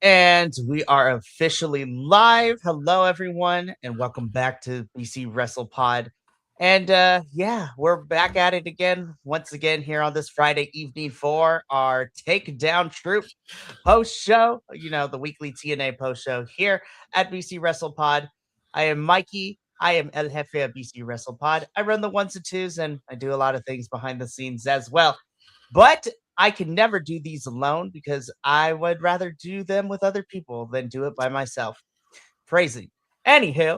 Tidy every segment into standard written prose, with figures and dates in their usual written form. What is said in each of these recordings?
And we are officially live. Hello, everyone, and welcome back to BC Wrestle Pod. And yeah, we're back at it again, once again, here on this Friday evening for our Takedown Troupe post show. You know, the weekly TNA post show here at BC Wrestle Pod. I am Mikey. I am El Jefe of BC Wrestle Pod. I run the ones and twos, and I do a lot of things behind the scenes as well. But I can never do these alone because I would rather do them with other people than do it by myself. Crazy. Anywho,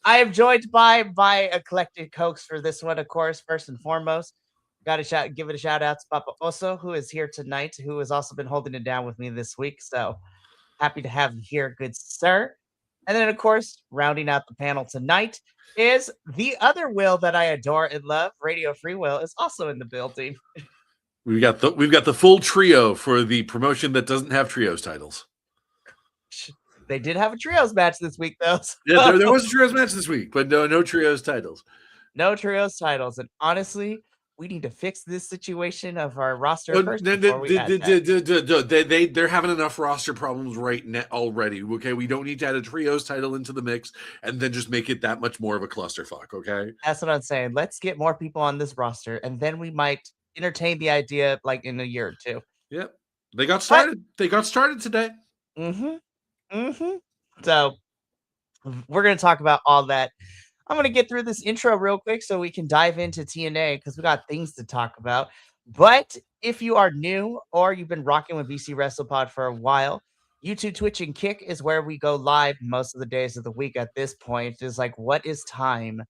I am joined by eclectic hosts for this one, of course. First and foremost, got to give it a shout out to Papa Oso, who is here tonight, who has also been holding it down with me this week. So happy to have you here, good sir. And then, of course, rounding out the panel tonight is the other Will that I adore and love. Radio Free Will is also in the building. We've got the full trio for the promotion that doesn't have trios titles. They did have a trios match this week, though. So. Yeah, there was a trios match this week, but no trios titles. No trios titles, and honestly, we need to fix this situation of our roster first. They're having enough roster problems right now already. Okay, we don't need to add a trios title into the mix and then just make it that much more of a clusterfuck. Okay, that's what I'm saying. Let's get more people on this roster, and then we might entertain the idea like in a year or two. Yep, they got started. They got started today. So we're gonna talk about all that. I'm gonna get through this intro real quick so we can dive into TNA because we got things to talk about. But if you are new or you've been rocking with BC WrestlePod for a while, YouTube, Twitch, and Kick is where we go live most of the days of the week at this point. It's like, what is time?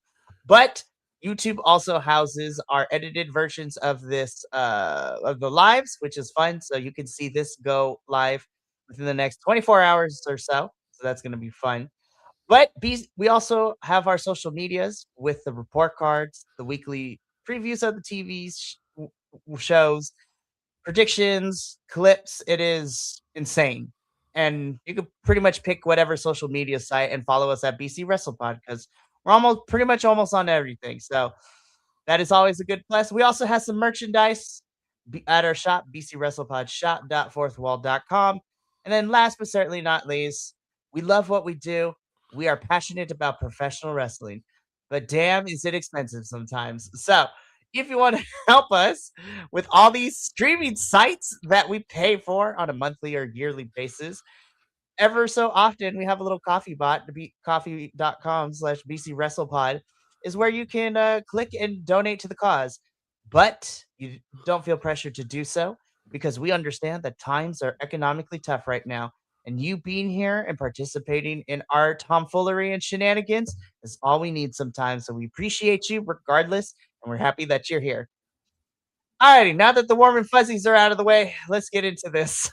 But YouTube also houses our edited versions of this of the lives, which is fun. So you can see this go live within the next 24 hours or so. So that's going to be fun. But we also have our social medias with the report cards, the weekly previews of the TV shows, predictions, clips. It is insane. And you can pretty much pick whatever social media site and follow us at BC WrestlePod because we're pretty much almost on everything. So that is always a good plus. We also have some merchandise at our shop, bcwrestlepodshop.fourthwall.com. And then last but certainly not least, we love what we do. We are passionate about professional wrestling, but damn, is it expensive sometimes. So if you want to help us with all these streaming sites that we pay for on a monthly or yearly basis, ever so often we have a little coffee bot to be coffee.com/bcwrestlepod is where you can click and donate to the cause. But you don't feel pressured to do so because we understand that times are economically tough right now. And you being here and participating in our tomfoolery and shenanigans is all we need sometimes. So we appreciate you regardless, and we're happy that you're here. Alrighty, now that the warm and fuzzies are out of the way, let's get into this.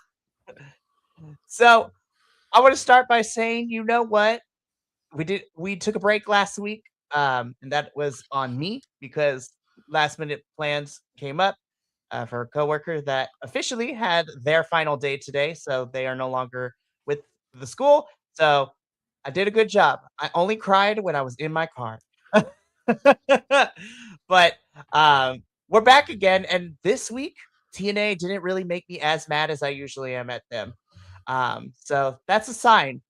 So I want to start by saying, you know what? We took a break last week, and that was on me because last minute plans came up for a coworker that officially had their final day today, so they are no longer with the school. So I did a good job. I only cried when I was in my car. But we're back again, and this week TNA didn't really make me as mad as I usually am at them. So that's a sign.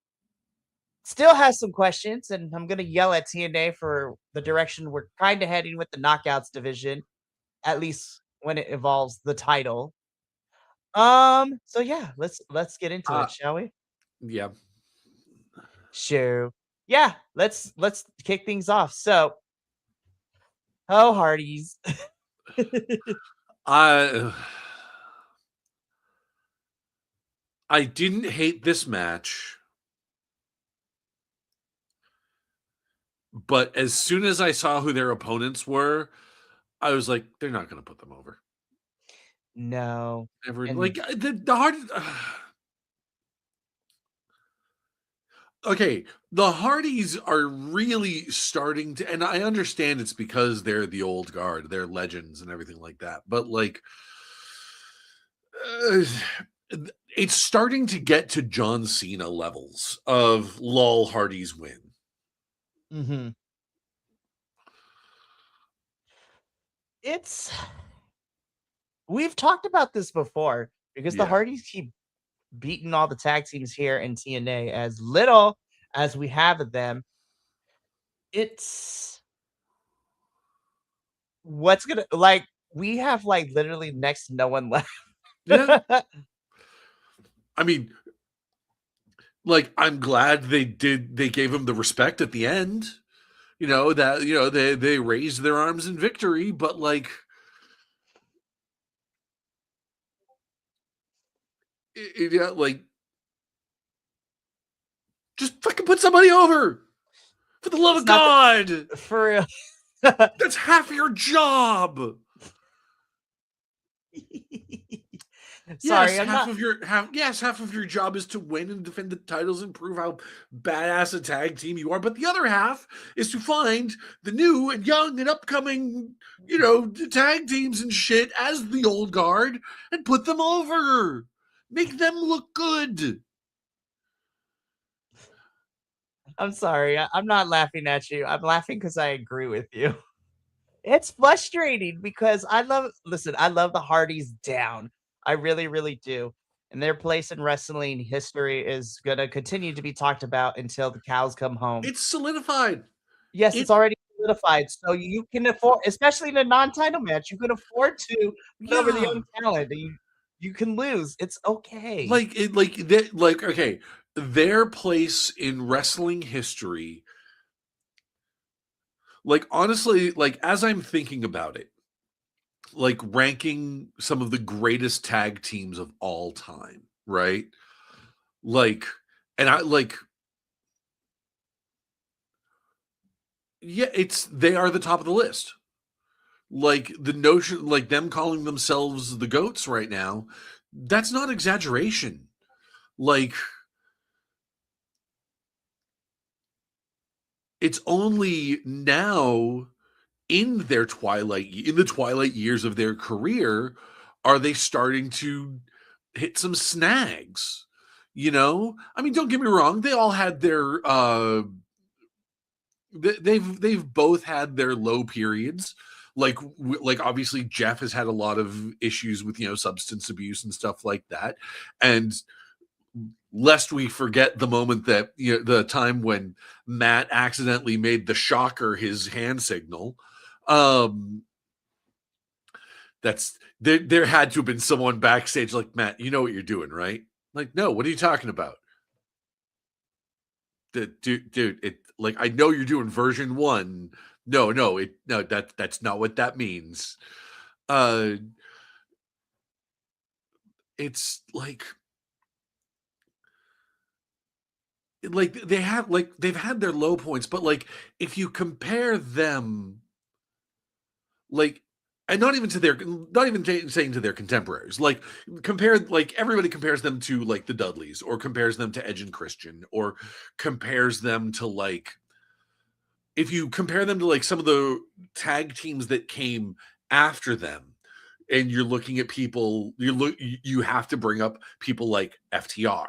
Still has some questions, and I'm gonna yell at TNA for the direction we're kind of heading with the Knockouts division, at least when it involves the title. So yeah, let's get into it, shall we? Yeah. Sure. Yeah, let's kick things off. So, oh Hardys. I didn't hate this match, but as soon as I saw who their opponents were, I was like, they're not going to put them over. No. Never. Like the hard. Okay, the Hardys are really starting to, and I understand it's because they're the old guard, they're legends and everything like that. But like, it's starting to get to John Cena levels of lol Hardys win. Mm-hmm. We've talked about this before because the Hardys keep beating all the tag teams here in TNA. As little as we have of them, it's what's gonna like we have like literally next to no one left. Yeah. I mean, like, I'm glad they gave him the respect at the end. That they raised their arms in victory, but like, yeah, like, just fucking put somebody over, for the love It's of not God. for real. That's half your job. Sorry, I'm not. Half of your job is to win and defend the titles and prove how badass a tag team you are, but the other half is to find the new and young and upcoming, tag teams and shit as the old guard and put them over. Make them look good. I'm sorry. I'm not laughing at you. I'm laughing because I agree with you. It's frustrating because I love the Hardys down. I really, really do. And their place in wrestling history is going to continue to be talked about until the cows come home. It's solidified. Yes, it's It already solidified. So you can afford, especially in a non-title match, you can afford to put over the yeah. young talent. You can lose. It's okay. Okay, their place in wrestling history, like, honestly, like, as I'm thinking about it, like, ranking some of the greatest tag teams of all time, right? Like, and I like, yeah, they are the top of the list. Like, the notion, like, them calling themselves the GOATs right now, that's not exaggeration. Like, it's only now in the twilight years of their career, are they starting to hit some snags. I mean, don't get me wrong, they all had their they've both had their low periods. Like, obviously Jeff has had a lot of issues with substance abuse and stuff like that, and lest we forget the moment that the time when Matt accidentally made the shocker his hand signal. That's there had to have been someone backstage like, Matt, you know what you're doing, right? Like, no, what are you talking about? Dude, it, like, I know you're doing version 1. No, that's not what that means. Uh it's like they've had their low points, but like, if you compare them, like, and not even saying to their contemporaries, like, everybody compares them to, like, the Dudleys, or compares them to Edge and Christian, or compares them to, like, if you compare them to, like, some of the tag teams that came after them, and you're looking at people, you have to bring up people like FTR,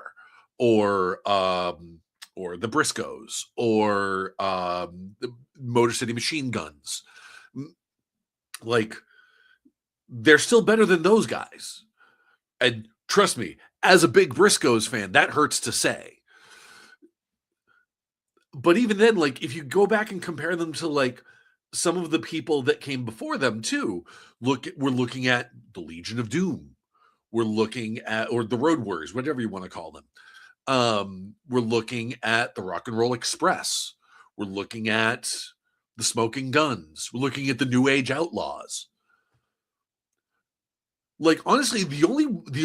or the Briscoes, or the Motor City Machine Guns. Like, they're still better than those guys. And trust me, as a big Briscoes fan, that hurts to say. But even then, like, if you go back and compare them to, like, some of the people that came before them too, we're looking at the Legion of Doom. We're looking at, or the Road Warriors, whatever you want to call them. We're looking at the Rock and Roll Express. We're looking at the Smoking Guns. We're looking at the New Age Outlaws. Like, honestly, the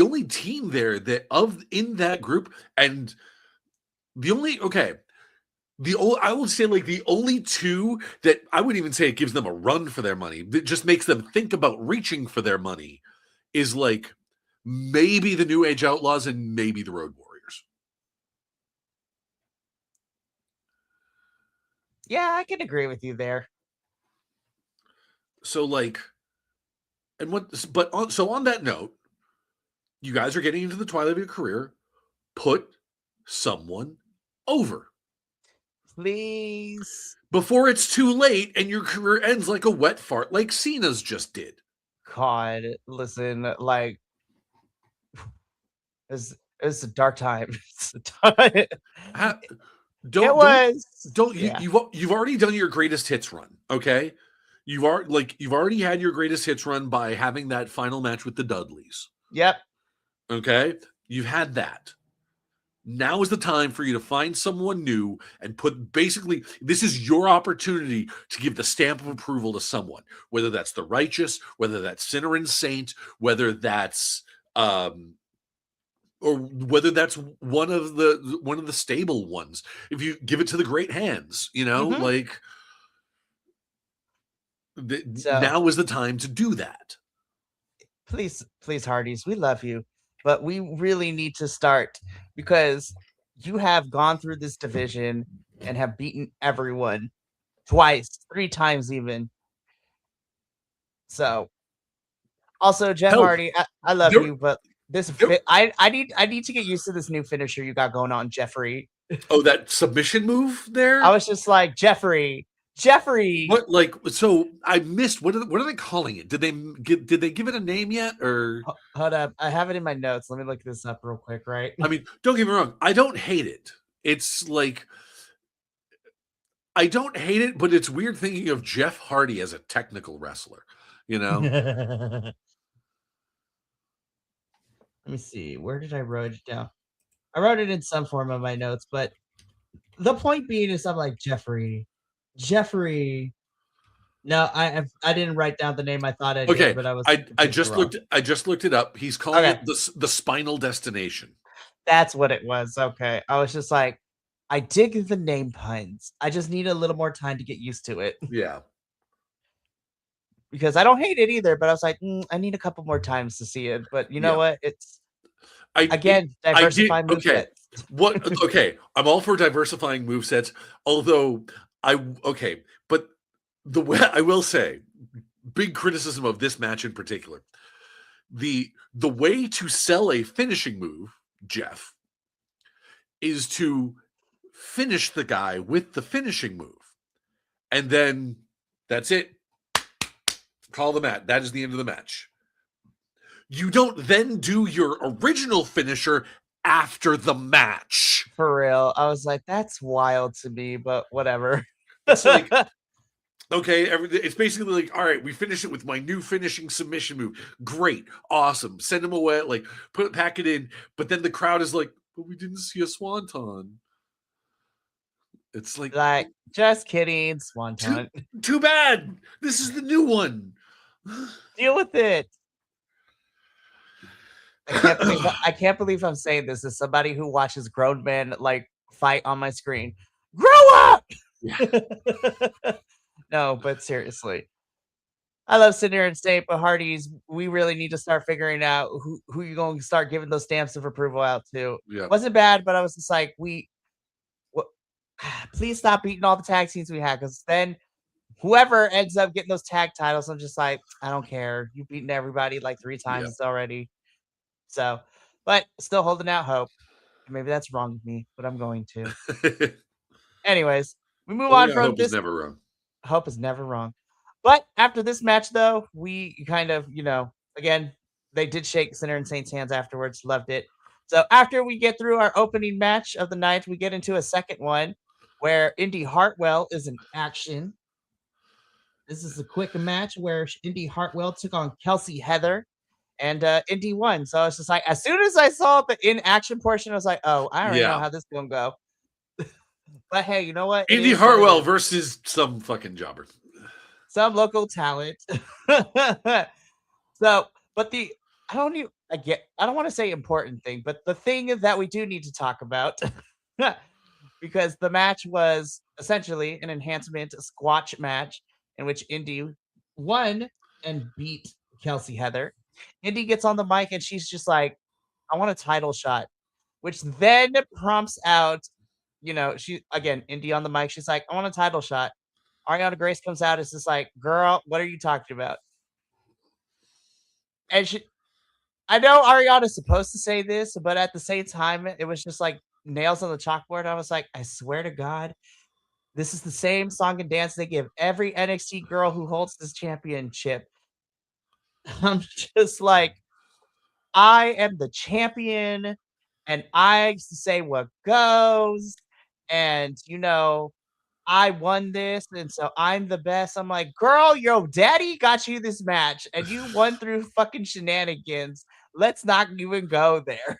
only team there that in that group, and the only okay, I would say, like, the only two that I wouldn't even say it gives them a run for their money, that just makes them think about reaching for their money, is, like, maybe the New Age Outlaws and maybe the Road Warriors. Yeah, I can agree with you there. So, like, so on that note, you guys are getting into the twilight of your career. Put someone over Please. before it's too late and your career ends like a wet fart, like Cena's just did. God, listen, like, It was a dark time. Ha- It don't was, don't you yeah. you've already done your greatest hits run, okay? You've already had your greatest hits run by having that final match with the Dudleys. Yep. Okay? You've had that. Now is the time for you to find someone new and put basically this is your opportunity to give the stamp of approval to someone, whether that's the righteous, whether that's sinner and saint, whether that's or whether that's one of the stable ones. If you give it to the great hands, Mm-hmm. like So now is the time to do that. please, Hardys, we love you, but we really need to start because you have gone through this division and have beaten everyone twice, 3 times even. So also, Jeff Hell, Hardy, I love there, you, but this there I need to get used to this new finisher you got going on, Jeffrey. oh, that submission move I there. was just like, Jeffrey. What like so I missed what are they calling it? Did they give it a name yet or Hold up, I have it in my notes. Let me look this up real quick. Right? I mean, don't get me wrong, I don't hate it. It's like I don't hate it, but it's weird thinking of Jeff Hardy as a technical wrestler, you know? Let me see. Where did I write it down? I wrote it in some form of my notes, but the point being is, I'm like Jeffrey. No, I didn't write down the name I thought I did, Okay, but I was I completely just wrong. looked it up. He's calling Okay, it the spinal destination. that's what it was. Okay, I was just like, I dig the name puns. I just need a little more time to get used to it Yeah. because I don't hate it either. But I was like, I need a couple more times to see it. But you know Yeah. what? It's I again I did diversify okay. movesets. What okay, I'm all for diversifying movesets, although okay, but the way I will say, big criticism of this match in particular. The way to sell a finishing move, Jeff, is to finish the guy with the finishing move. And then that's it. Call the match. That is the end of the match. You don't then do your original finisher after the match. For real, I was like, that's wild to me, but whatever. It's like, okay, it's basically like, all right, we finish it with my new finishing submission move. Great, awesome. Send him away, like pack it in. But then the crowd is like, but we didn't see a swanton. It's like, Like, just kidding, Swanton. too bad. This is the new one. Deal with it. I can't believe I'm saying this as somebody who watches grown men like fight on my screen. Grow up. Yeah. No, but seriously. I love sitting here and saying, but Hardy's, we really need to start figuring out who you're going to start giving those stamps of approval out to. Yeah. Wasn't bad, but I was just like, please stop beating all the tag teams we had, because then whoever ends up getting those tag titles, I'm just like, I don't care. You've beaten everybody like 3 times already. So, but still holding out hope. Maybe that's wrong with me, but I'm going to. Anyways, we move on from hope this. is never wrong. Hope is never wrong. But after this match, though, we kind of, again, they did shake Sinner and Saint's hands afterwards. Loved it. So after we get through our opening match of the night, we get into a second one where Indy Hartwell is in action. This is a quick match where Indy Hartwell took on Kelsey Heather, and Indy won. So it's just like, as soon as I saw the in action portion, I was like, oh, I already know how this is gonna go. But hey, you know what? Indy Hartwell versus some fucking jobber. Some local talent. So, but I don't want to say important thing, but the thing that we do need to talk about, because the match was essentially an enhancement squash match in which Indy won and beat Kelsey Heather. Indy gets on the mic and she's just like, I want a title shot, which then prompts out, she again, Indy on the mic. She's like, I want a title shot. Ariana Grace comes out. It's just like, girl, what are you talking about? And I know Ariana's supposed to say this, but at the same time, it was just like nails on the chalkboard. I was like, I swear to God, this is the same song and dance they give every NXT girl who holds this championship. I'm just like, I am the champion, and I say what goes, and I won this, and so I'm the best. I'm like, girl, yo, daddy got you this match, and you won through fucking shenanigans. Let's not even go there.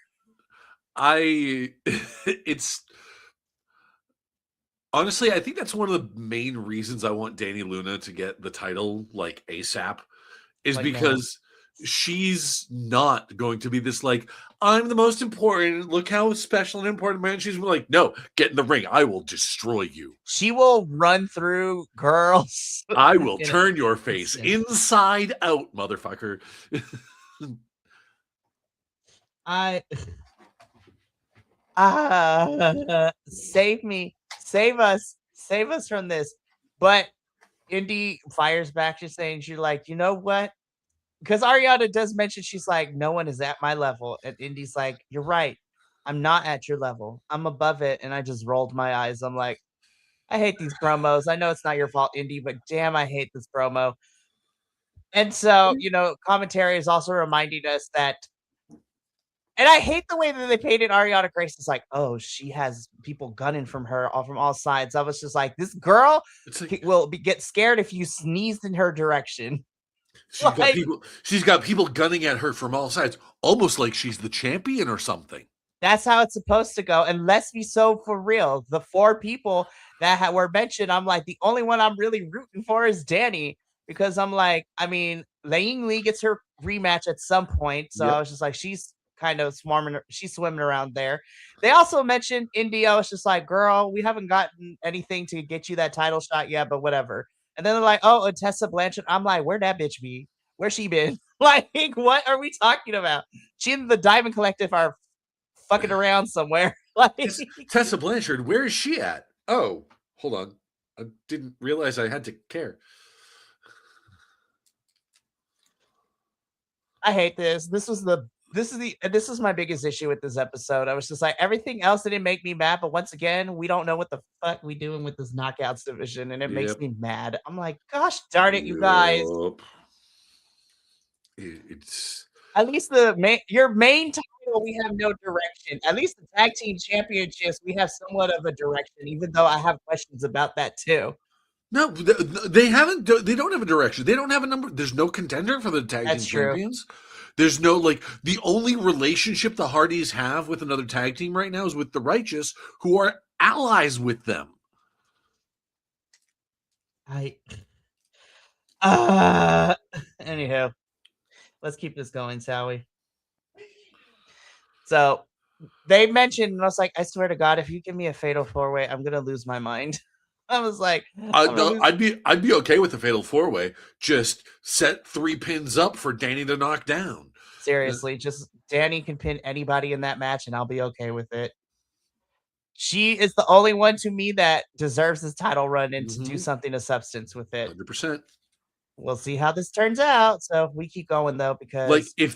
It's honestly, I think that's one of the main reasons I want Danny Luna to get the title like ASAP is But no, because she's not going to be this like, I'm the most important. Look how special and important man. She's like, no, get in the ring. I will destroy you. she will run through girls. I will in an turn your face instant. inside out, motherfucker. I save me, save us from this. But Indy fires back, just saying, she's like, you know what? Because Ariana does mention she's like, no one is at my level. And Indy's like, you're right. I'm not at your level. I'm above it. And I just rolled my eyes. I'm like, I hate these promos. I know it's not your fault, Indy, but damn, I hate this promo. And so, commentary is also reminding us that, and I hate the way that they painted Ariana Grace. It's like, oh, she has people gunning from her all from all sides. I was just like, this girl get scared if you sneezed in her direction. She's got people gunning at her from all sides, almost like she's the champion or something. That's how it's supposed to go. And let's be so for real. The 4 people that were mentioned, I'm like, the only one I'm really rooting for is Danny, because I'm like, I mean, Laying Lee gets her rematch at some point. So I was just like, she's kind of she's swimming around there. They also mentioned India. It's just like, girl, we haven't gotten anything to get you that title shot yet, but whatever. And then they're like, oh, and Tessa Blanchard. I'm like, where'd that bitch be? Where's she been? Like, what are we talking about? She and the Diamond Collective are fucking around somewhere. Like, Tessa Blanchard, where is she at? Oh, hold on. I didn't realize I had to care. I hate this. This is my biggest issue with this episode. I was just like, everything else didn't make me mad, but once again, we don't know what the fuck we doing with this knockouts division, and it makes me mad. I'm like, gosh darn it, you guys. It's at least your main title, we have no direction. At least the tag team championships, we have somewhat of a direction, even though I have questions about that too. No, they haven't. They don't have a direction. They don't have a number. There's no contender for the tag team champions. There's no the only relationship the Hardys have with another tag team right now is with the Righteous, who are allies with them. Anyhow, let's keep this going, shall we? So they mentioned, and I was like, I swear to God, if you give me a fatal 4-way, I'm gonna lose my mind. I was like, I'd be okay with the fatal 4-way. Just set 3 pins up for Danny to knock down. Seriously, just Danny can pin anybody in that match, and I'll be okay with it. She is the only one to me that deserves this title run and to do something of substance with it. 100%. We'll see how this turns out. So we keep going though, because like if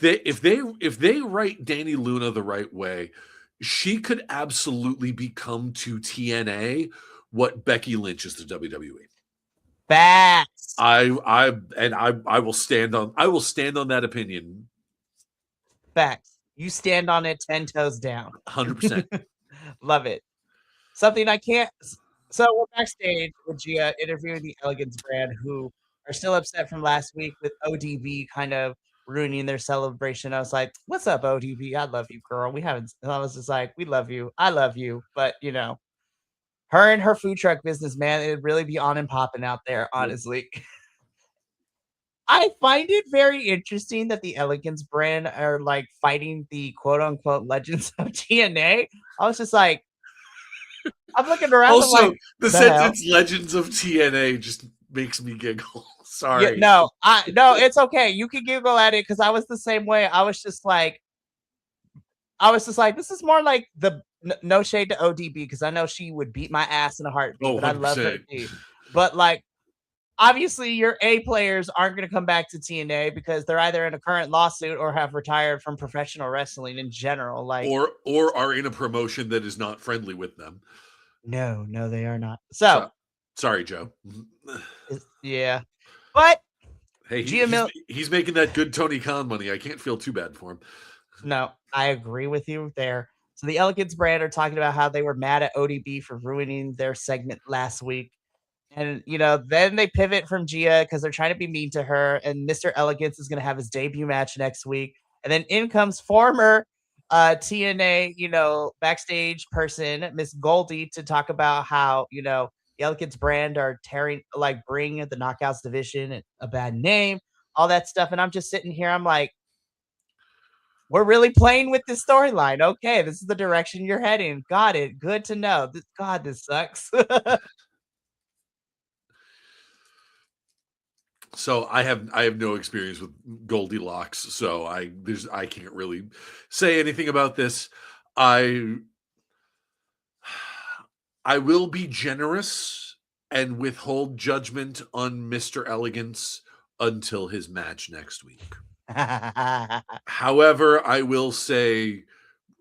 they write Danny Luna the right way, she could absolutely become to TNA what Becky Lynch is to WWE. Facts. I will stand on that opinion. Facts. You stand on it 10 toes down. 100%. Love it. Something I can't. So we're backstage with Gia interviewing the Elegance brand, who are still upset from last week with ODB kind of ruining their celebration. I was like, what's up, ODB? I love you, girl. We haven't. And I was just like, we love you. I love you. But, her and her food truck business, man, it'd really be on and popping out there, honestly. I find it very interesting that the Elegance brand are like fighting the quote unquote legends of TNA. I was just like, I'm looking around. Also, like, the sentence "Legends of TNA" just makes me giggle. Sorry. No, it's okay. You can giggle at it because I was the same way. I was just like, this is more like the no shade to ODB because I know she would beat my ass in a heartbeat, but 100%. I love her. But like, obviously, your A players aren't going to come back to TNA because they're either in a current lawsuit or have retired from professional wrestling in general. Like, or are in a promotion that is not friendly with them. No, they are not. So sorry, Joe. Yeah, but hey, he's making that good Tony Khan money. I can't feel too bad for him. No, I agree with you there. So the Elegance brand are talking about how they were mad at ODB for ruining their segment last week. And, then they pivot from Gia because they're trying to be mean to her. And Mr. Elegance is going to have his debut match next week. And then in comes former TNA, backstage person, Miss Goldie, to talk about how, the Elegance brand are bring the Knockouts division a bad name, all that stuff. And I'm just sitting here, I'm like, we're really playing with this storyline. Okay, this is the direction you're heading. Got it. Good to know. God, this sucks. So I have no experience with Goldilocks, so I can't really say anything about this. I will be generous and withhold judgment on Mr. Elegance until his match next week. However, I will say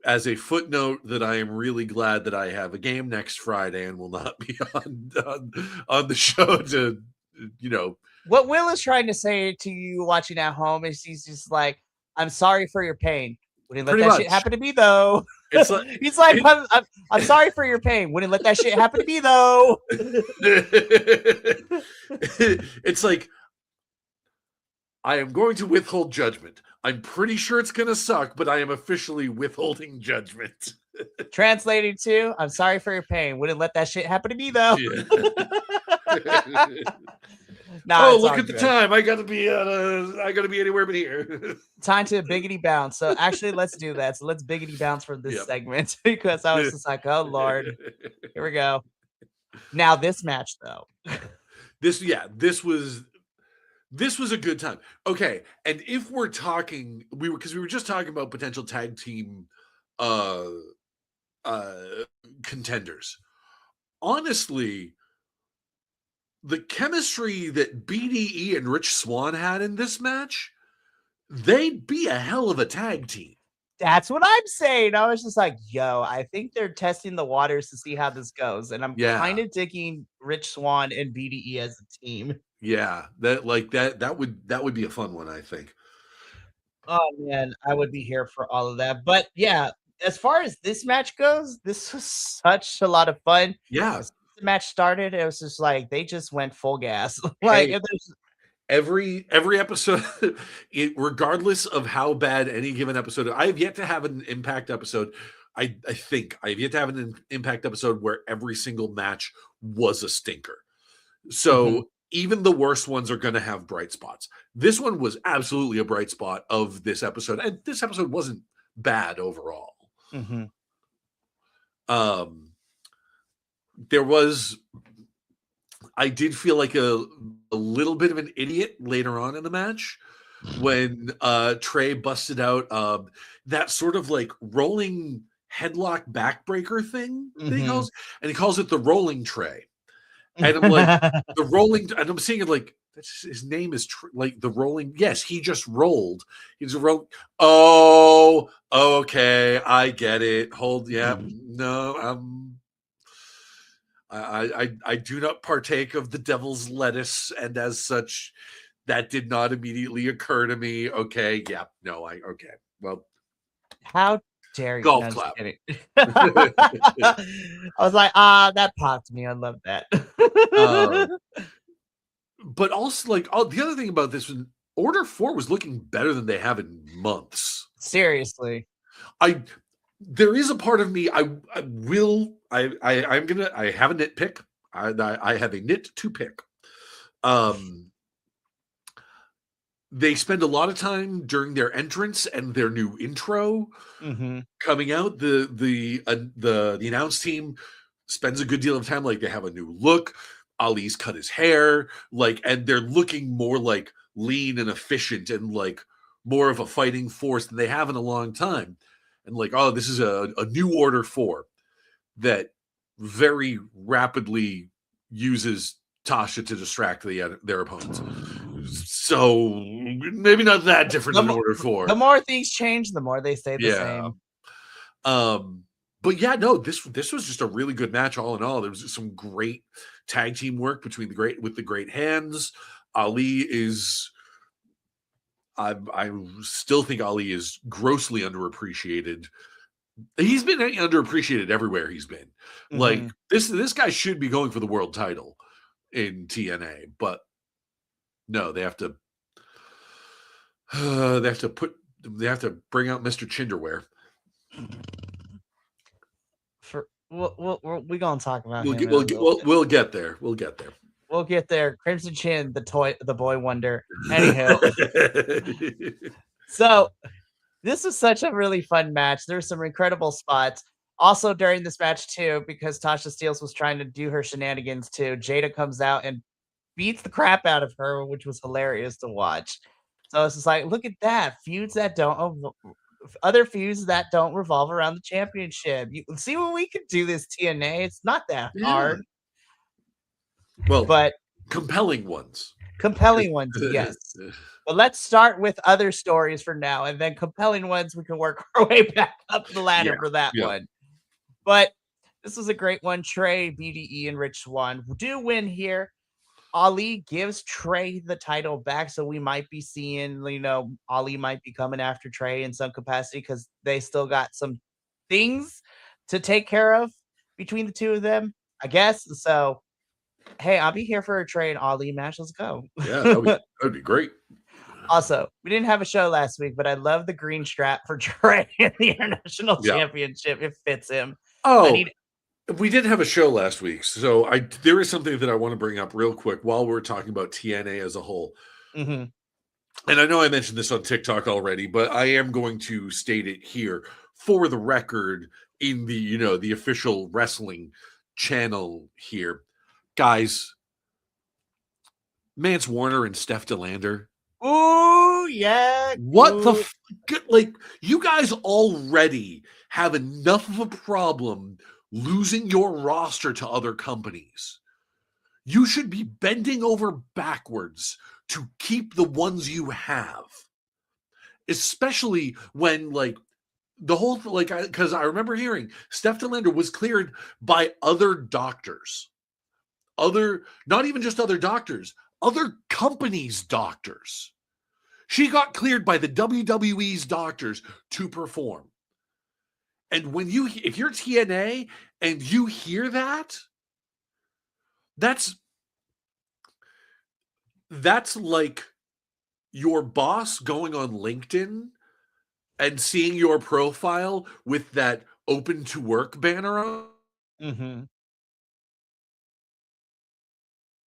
as a footnote that I am really glad that I have a game next Friday and will not be on the show to, What Will is trying to say to you watching at home is he's just like, I'm sorry for your pain. Wouldn't let pretty that much shit happen to me though. It's like he's like, I'm sorry for your pain. Wouldn't let that shit happen to me though. It's like, I am going to withhold judgment. I'm pretty sure it's going to suck, but I am officially withholding judgment. Translating to, I'm sorry for your pain. Wouldn't let that shit happen to me though. Yeah. Nah, look at the time. I gotta be anywhere but here. Time to biggity bounce. So actually, let's do that. So let's biggity bounce from this segment because I was just like, oh Lord, here we go. Now this match though. This was a good time. Okay, and if we're talking, we were just talking about potential tag team contenders. Honestly, the chemistry that BDE and Rich Swann had in this match, they'd be a hell of a tag team. That's what I'm saying. I was just like, yo, I think they're testing the waters to see how this goes. And I'm kind of digging Rich Swann and BDE as a team. Yeah, that would be a fun one, I think. Oh man, I would be here for all of that. But yeah, as far as this match goes, this was such a lot of fun. Yeah. As the match started, it was just like they just went full gas. Every episode, regardless of how bad any given episode, I have yet to have an Impact episode. I think I have yet to have an Impact episode where every single match was a stinker. So even the worst ones are going to have bright spots. This one was absolutely a bright spot of this episode, and this episode wasn't bad overall. There was, I did feel like a little bit of an idiot later on in the match when Trey busted out that sort of like rolling headlock backbreaker thing that he calls, and he calls it the rolling tray. And I'm like, the rolling, and I'm seeing it like, his name is like the rolling. Yes, he just rolled. He's a roll. Oh, okay, I get it. Hold, yeah, no, I do not partake of the devil's lettuce, and as such, that did not immediately occur to me. Okay, yeah, no, okay, well, how dare you? Golf clap. I was like, that popped me. I love that. But also, like, the other thing about this was Order 4 was looking better than they have in months. Seriously. There is a part of me, I'm gonna, I have a nitpick. I have a nit to pick. They spend a lot of time during their entrance and their new intro coming out. The announce team spends a good deal of time, like they have a new look. Ali's cut his hair, like, and they're looking more like lean and efficient and like more of a fighting force than they have in a long time. And like, oh, this is a new Order 4 that very rapidly uses Tasha to distract their opponents. So maybe not that different than Order 4. The more things change, the more they stay the same. But yeah, no, this was just a really good match all in all. There was some great tag team work between the great hands. Ali is, I still think Ali is grossly underappreciated He's been underappreciated everywhere he's been. Like Mm-hmm. this guy should be going for the world title in TNA, but no, they have to they have to bring out Mr. Chinderware. We gonna talk about We'll him get in a little bit. we'll get there. We'll get there. We'll get there. Crimson Chin, the boy wonder. Anywho, so this was such a really fun match. There's some incredible spots. Also during this match too, because Tasha Steelz was trying to do her shenanigans too. Jada comes out and beats the crap out of her, which was hilarious to watch. So it's just like, look at that feuds that don't other feuds that don't revolve around the championship. You see what we could do this TNA. It's not that Yeah. hard. Well, But compelling ones. compelling ones, yes. But let's start with other stories for now, and then compelling ones, we can work our way back up the ladder for that one. But this was a great one. Trey, BDE, and Rich Swann do win here. Ali gives Trey the title back, so we might be seeing, Ali might be coming after Trey in some capacity because they still got some things to take care of between the two of them, I guess. So, hey, I'll be here for a Trey and Ali match. Let's go. Yeah, that would be great. Also, we didn't have a show last week, but I love the green strap for Trey in the International Championship. It fits him. Oh, we didn't have a show last week, so there is something that I want to bring up real quick while we're talking about TNA as a whole. Mm-hmm. And I know I mentioned this on TikTok already, but I am going to state it here for the record in the the official wrestling channel here, guys. Mance Warner and Steph DeLander. Ooh, yeah. What the like? You guys already have enough of a problem losing your roster to other companies. You should be bending over backwards to keep the ones you have. Especially when the whole because I remember hearing Steph DeLander was cleared by other doctors. Not even just other doctors, other companies' doctors. She got cleared by the WWE's doctors to perform. And if you're TNA and you hear that, that's like your boss going on LinkedIn and seeing your profile with that open to work banner on. Mm-hmm.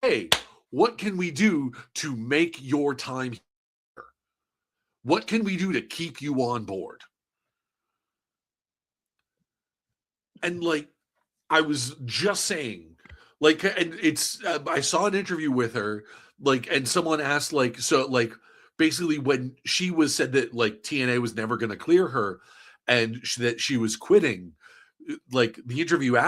Hey, what can we do to make your time here? What can we do to keep you on board? And I was just saying, and it's I saw an interview with her, and someone asked, basically when she was said that TNA was never going to clear her, and that she was quitting, the interviewer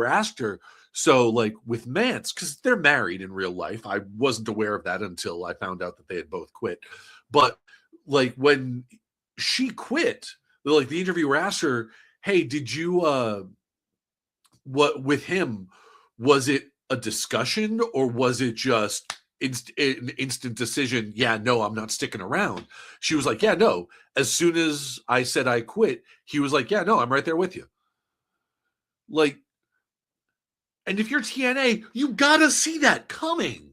asked her, so with Mance, because they're married in real life. I wasn't aware of that until I found out that they had both quit. But when she quit, the interviewer asked her, hey, did you what with him, was it a discussion or was it just an instant decision? Yeah, no, I'm not sticking around. She was like, yeah, no. As soon as I said I quit, he was like, yeah, no, I'm right there with you. And if you're TNA, you gotta see that coming,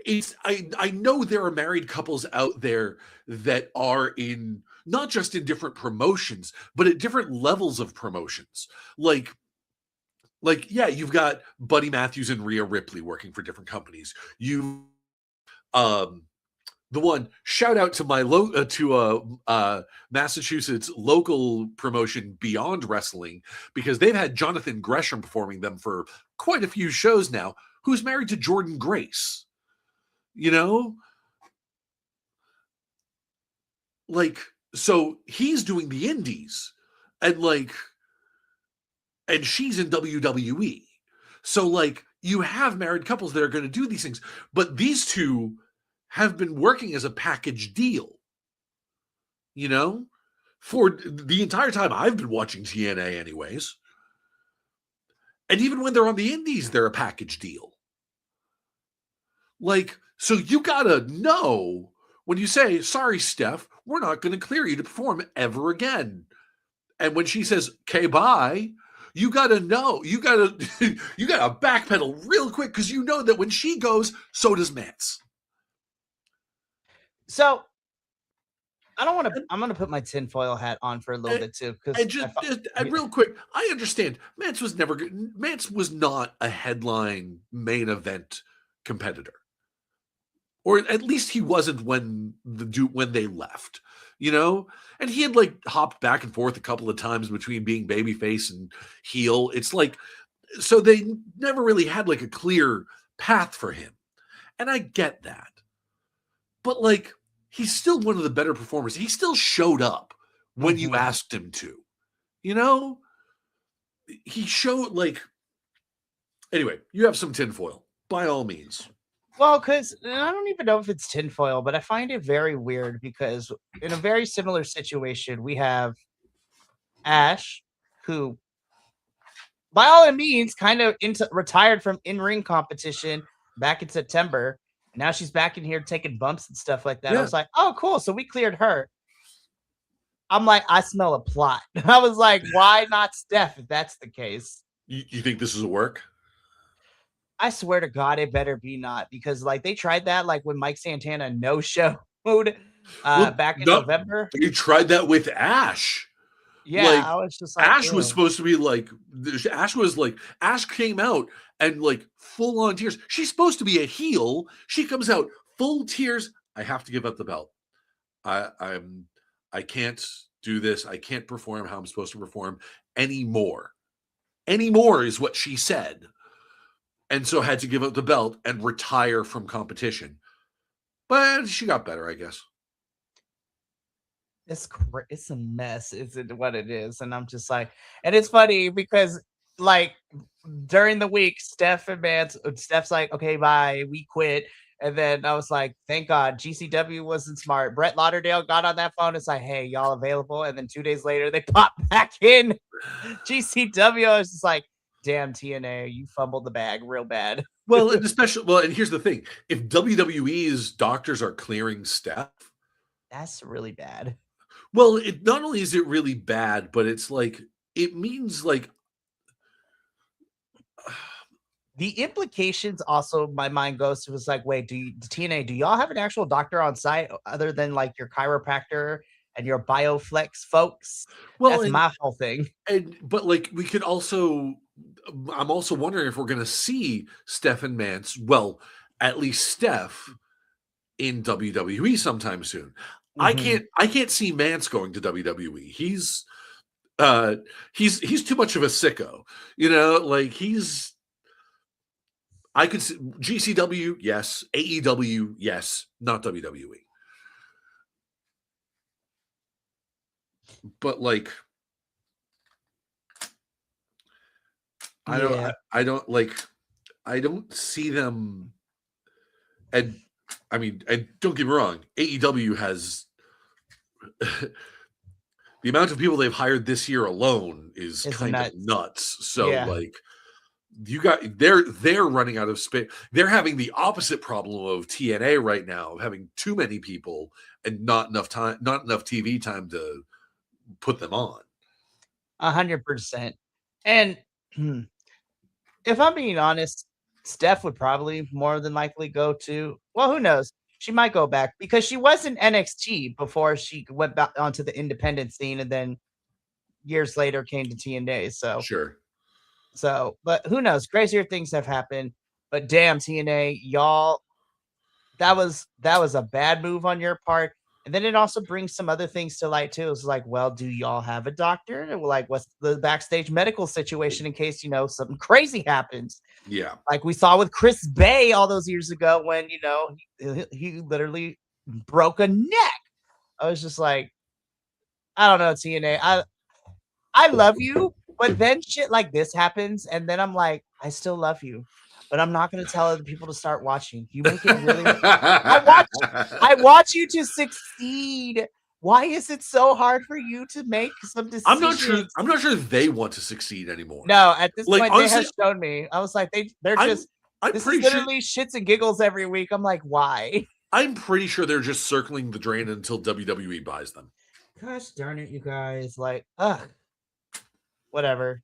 it's I know there are married couples out there that are in not just in different promotions, but at different levels of promotions. Yeah, you've got Buddy Matthews and Rhea Ripley working for different companies. The one shout out to my Massachusetts local promotion Beyond Wrestling, because they've had Jonathan Gresham performing them for quite a few shows now, who's married to Jordan Grace. So he's doing the indies and she's in WWE. So you have married couples that are going to do these things, but these two have been working as a package deal, for the entire time I've been watching TNA anyways. And even when they're on the indies, they're a package deal. So you gotta know when you say, sorry, Steph, we're not going to clear you to perform ever again. And when she says, okay, bye, you got to know, you got to backpedal real quick because you know that when she goes, so does Mance. So I'm going to put my tinfoil hat on for a little bit too. And real quick, I understand Mance was not a headline main event competitor. Or at least he wasn't when they left, and he had like hopped back and forth a couple of times between being babyface and heel. It's like, so they never really had like a clear path for him. And I get that. But like, he's still one of the better performers. He still showed up when you asked him to, he showed like, anyway, you have some tinfoil by all means. Well, because I don't even know if it's tinfoil, but I find it very weird because in a very similar situation, we have Ash, who, by all means, kind of retired from in-ring competition back in September. And now she's back in here taking bumps and stuff like that. Yeah. I was like, oh, cool. So we cleared her. I'm like, I smell a plot. I was like, why not Steph if that's the case? You think this is a work? I swear to God, it better be not, because like they tried that like when Mike Santana no-showed back in November. You tried that with Ash. Yeah, like, I was just like, Ash was supposed to be like, Ash came out and like full on tears. She's supposed to be a heel. She comes out full tears. I have to give up the belt. I can't do this. I can't perform how I'm supposed to perform anymore. Anymore is what she said. And so had to give up the belt and retire from competition. But she got better, I guess. It's a mess, is it what it is? And I'm just like, and it's funny because like during the week, Steph's like, okay, bye, we quit. And then I was like, thank God, GCW wasn't smart. Brett Lauderdale got on that phone. It's like, hey, y'all available? And then 2 days later, they popped back in. GCW, I was just like, damn, TNA, you fumbled the bag real bad. Well, and here's the thing. If WWE's doctors are clearing Steph, that's really bad. Well, not only is it really bad, but it's like, it means like the implications also, my mind goes to, was like, wait, TNA, do y'all have an actual doctor on site other than like your chiropractor and your BioFlex folks? Well, that's my whole thing. But like, we could also, I'm also wondering if we're going to see Steph and Mance, well, at least Steph in WWE sometime soon. Mm-hmm. I can't see Mance going to WWE. He's too much of a sicko, like I could see GCW, yes, AEW, yes, not WWE. But like, I don't see them. And I mean, and don't get me wrong, AEW has the amount of people they've hired this year alone is kind of nuts. So like, they're running out of space. They're having the opposite problem of TNA right now, of having too many people and not enough TV time to put them on. 100%. And if I'm being honest, Steph would probably more than likely go to, well, who knows? She might go back because she was in NXT before she went back onto the independent scene, and then years later came to TNA. So sure. So, but who knows? Crazier things have happened. But damn, TNA, y'all, that was a bad move on your part. And then it also brings some other things to light too. It's like, well, do y'all have a doctor? And like, what's the backstage medical situation in case something crazy happens? Yeah, like we saw with Chris Bay all those years ago when he literally broke a neck. I was just like, I don't know, TNA. I love you, but then shit like this happens, and then I'm like, I still love you, but I'm not going to tell other people to start watching. You make it really. I watch you to succeed. Why is it so hard for you to make some decisions? I'm not sure they want to succeed anymore. No, at this point, honestly, they have shown me. I was like, they're just. I'm this pretty is literally shits and giggles every week. I'm like, why? I'm pretty sure they're just circling the drain until WWE buys them. Gosh darn it, you guys! Like, ugh, whatever.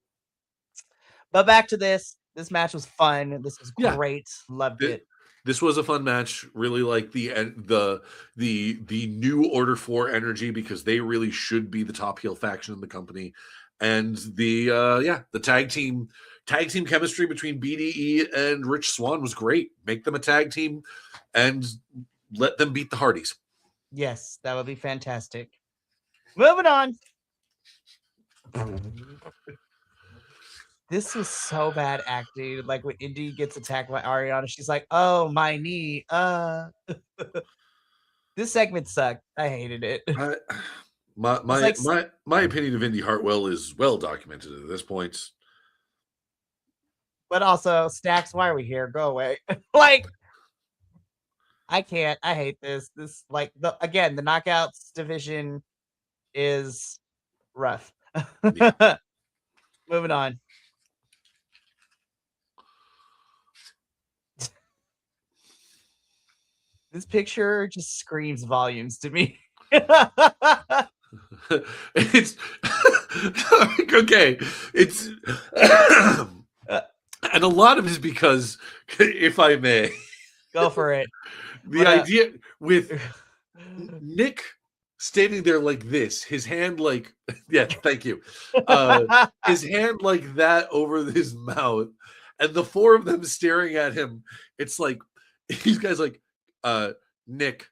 But back to this. This match was fun. This was Yeah, great. Loved it. this was a fun match. Really like the new Order 4 energy, because they really should be the top heel faction in the company. And the tag team chemistry between BDE and Rich Swann was great. Make them a tag team and let them beat the Hardys. Yes, that would be fantastic. Moving on. This was so bad acting. Like when Indy gets attacked by Ariana, she's like, "Oh, my knee." This segment sucked. I hated it. My opinion of Indy Hartwell is well documented at this point. But also, Stacks, why are we here? Go away. Like, I can't. I hate this. This, like, the Knockouts division is rough. Yeah. Moving on. This picture just screams volumes to me. It's okay. It's and a lot of it is because, if I may, go for it. The idea with Nick standing there like this, his hand like, yeah, thank you, his hand like that over his mouth, and the four of them staring at him. It's like these guys like, Nick,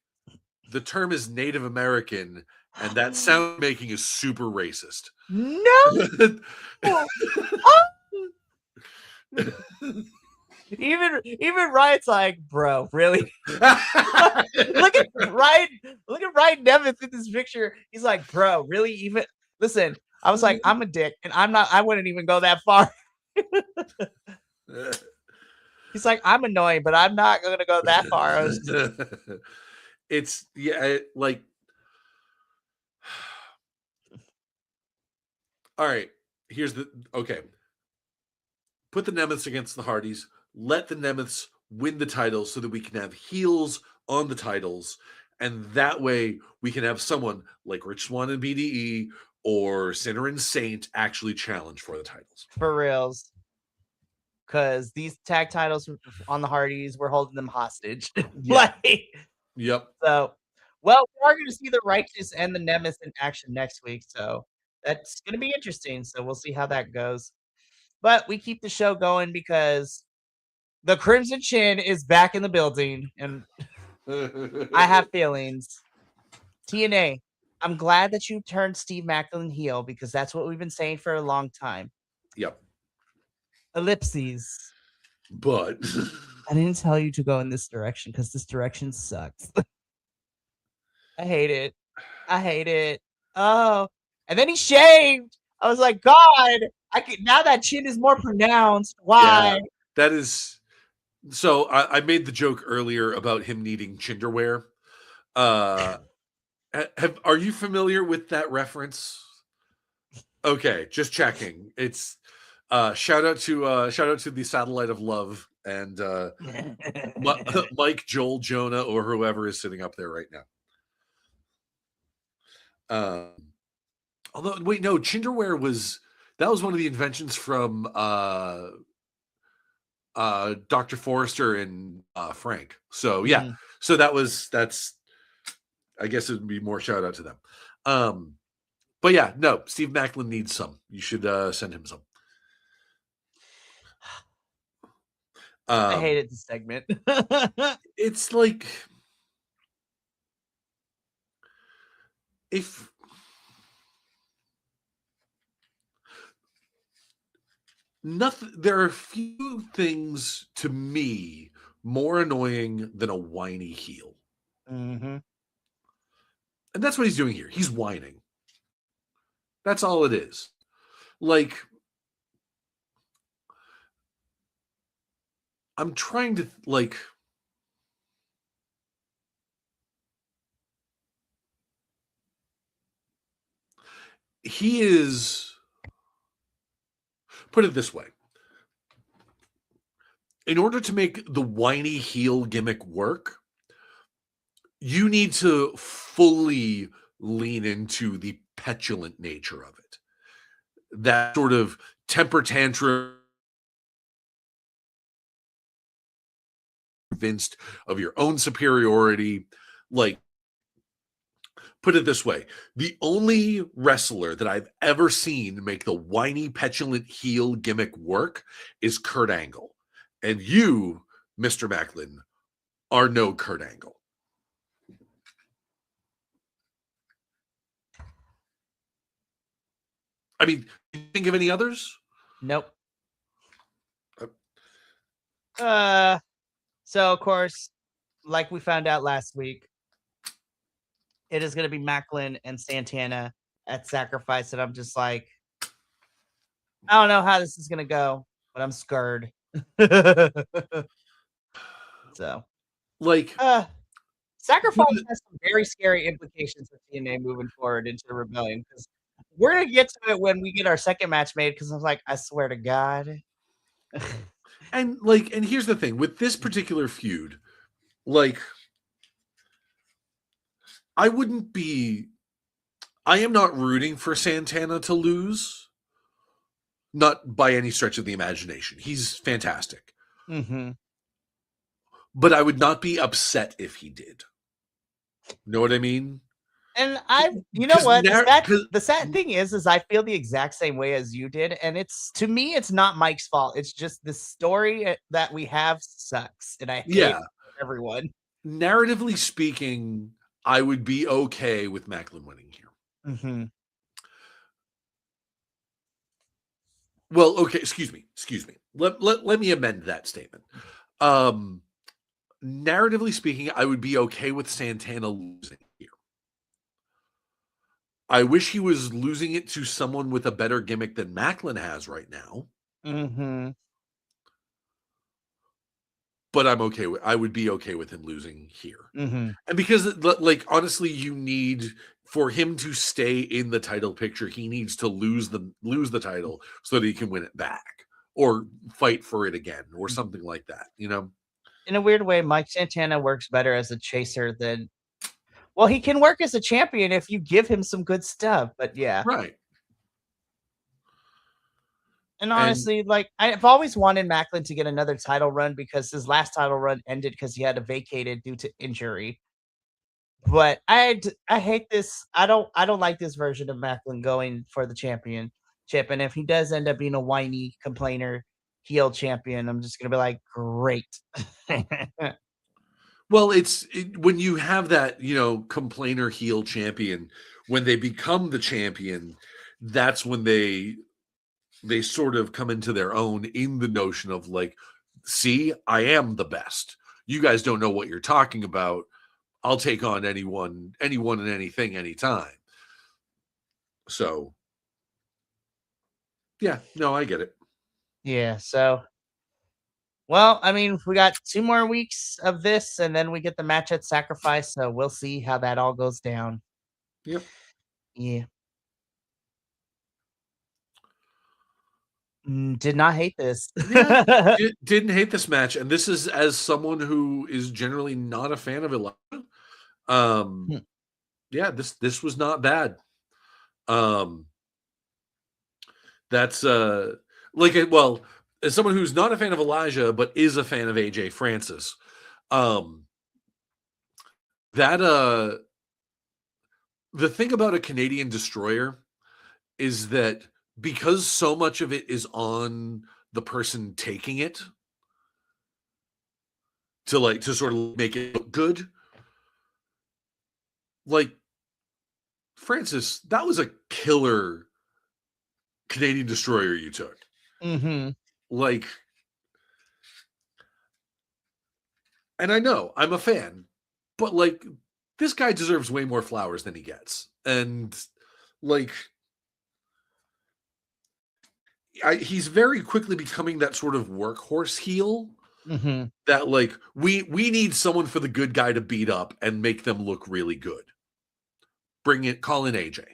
the term is Native American, and that sound making is super racist. No. Even Ryan's like, bro, really? Look at Ryan. Look at Ryan Nemeth in this picture. He's like, bro, really? Even listen. I was like, I'm a dick, and I'm not. I wouldn't even go that far. He's like, I'm annoying, but I'm not going to go that far. It's like, all right. Here's the okay. Put the Nemeths against the Hardys. Let the Nemeths win the titles so that we can have heels on the titles. And that way we can have someone like Rich Swann and BDE or Sinner and Saint actually challenge for the titles. For reals. Because these tag titles on the Hardys, we're holding them hostage. Yeah. Yep. So, well, we are going to see the Righteous and the Nemeths in action next week. So that's going to be interesting. So we'll see how that goes. But we keep the show going because the Crimson Chin is back in the building, and I have feelings. TNA, I'm glad that you turned Steve Macklin heel, because that's what we've been saying for a long time. Yep. Ellipses. But I didn't tell you to go in this direction because this direction sucks. I hate it. I hate it. Oh, and then he shaved. I was like, God, now that chin is more pronounced. Why? Yeah, that is. So I made the joke earlier about him needing chinderwear. Are you familiar with that reference? Okay, just checking. It's shout out to the Satellite of Love and Mike, Joel, Jonah, or whoever is sitting up there right now. Although, wait, no, chinderwear was one of the inventions from Dr. Forrester and Frank. So yeah, so that's I guess it would be more shout out to them. But yeah, no, Steve Macklin needs some. You should send him some. I hated this segment. It's like, if nothing, there are a few things to me more annoying than a whiny heel. Mm-hmm. And that's what he's doing here. He's whining. That's all it is. Like, I'm trying to, like, he is, put it this way. In order to make the whiny heel gimmick work, you need to fully lean into the petulant nature of it. That sort of temper tantrum, convinced of your own superiority. Like, put it this way, the only wrestler that I've ever seen make the whiny, petulant heel gimmick work is Kurt Angle. And you, Mr. Macklin, are no Kurt Angle. I mean, you think of any others? Nope. So of course, like we found out last week, it is going to be Macklin and Santana at Sacrifice, and I'm just like, I don't know how this is going to go, but I'm scared. So, Like, Sacrifice has some very scary implications for TNA moving forward into the Rebellion, because we're gonna get to it when we get our second match made. Because I was like, I swear to God. and here's the thing with this particular feud, like, I am not rooting for Santana to lose, not by any stretch of the imagination. He's fantastic. Mm-hmm. But I would not be upset if he did. Know what I mean? And you know what? The sad thing is I feel the exact same way as you did. And to me, it's not Mike's fault. It's just the story that we have sucks. And I hate everyone. Narratively speaking, I would be okay with Macklin winning here. Mm-hmm. Well, okay, excuse me. Let me amend that statement. Narratively speaking, I would be okay with Santana losing here. I wish he was losing it to someone with a better gimmick than Macklin has right now. Mm-hmm. But I would be okay with him losing here. Mm-hmm. And because, like, honestly, you need, for him to stay in the title picture, he needs to lose the title so that he can win it back or fight for it again or something like that, you know? In a weird way, Mike Santana works better as a chaser than, well, he can work as a champion if you give him some good stuff, but yeah. Right. And honestly, like, I've always wanted Macklin to get another title run because his last title run ended because he had to vacate it due to injury. But I hate this. I don't like this version of Macklin going for the championship. And if he does end up being a whiny complainer heel champion, I'm just gonna be like, great. Well, when you have that, complainer heel champion, when they become the champion, that's when they sort of come into their own in the notion of, like, see, I am the best. You guys don't know what you're talking about. I'll take on anyone and anything, anytime. So, yeah, no, I get it. Yeah, so, well, I mean, we got 2 more weeks of this, and then we get the match at Sacrifice, so we'll see how that all goes down. Yep. Yeah. Did not hate this. Yeah, didn't hate this match, and this is as someone who is generally not a fan of Elijah. Yeah, this was not bad. That's well, as someone who's not a fan of Elijah but is a fan of AJ Francis, that the thing about a Canadian destroyer is that because so much of it is on the person taking it to sort of make it look good, like, Francis, that was a killer Canadian destroyer you took. Mm-hmm. Like, and I know I'm a fan, but, like, this guy deserves way more flowers than he gets. And, like, he's very quickly becoming that sort of workhorse heel. Mm-hmm. That, like, we need someone for the good guy to beat up and make them look really good. Call in AJ.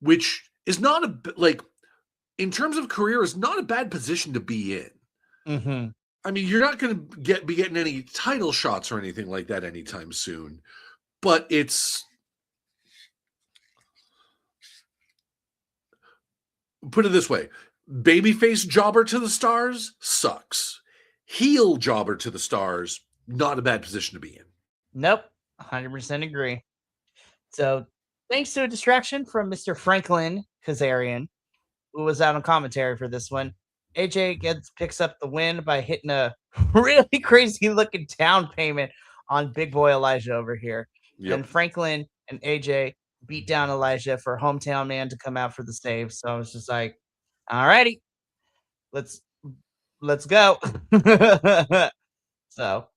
Which is not like, in terms of career, is not a bad position to be in. Mm-hmm. I mean, you're not going to be getting any title shots or anything like that anytime soon, but it's, put it this way, babyface jobber to the stars sucks. Heel jobber to the stars, not a bad position to be in. Nope, 100% agree. So, thanks to a distraction from Mr. Franklin Kazarian, who was out on commentary for this one, AJ picks up the win by hitting a really crazy looking down payment on Big Boy Elijah over here. Yep. And Franklin and AJ beat down Elijah for hometown man to come out for the save. So I was just like, all righty, let's go. So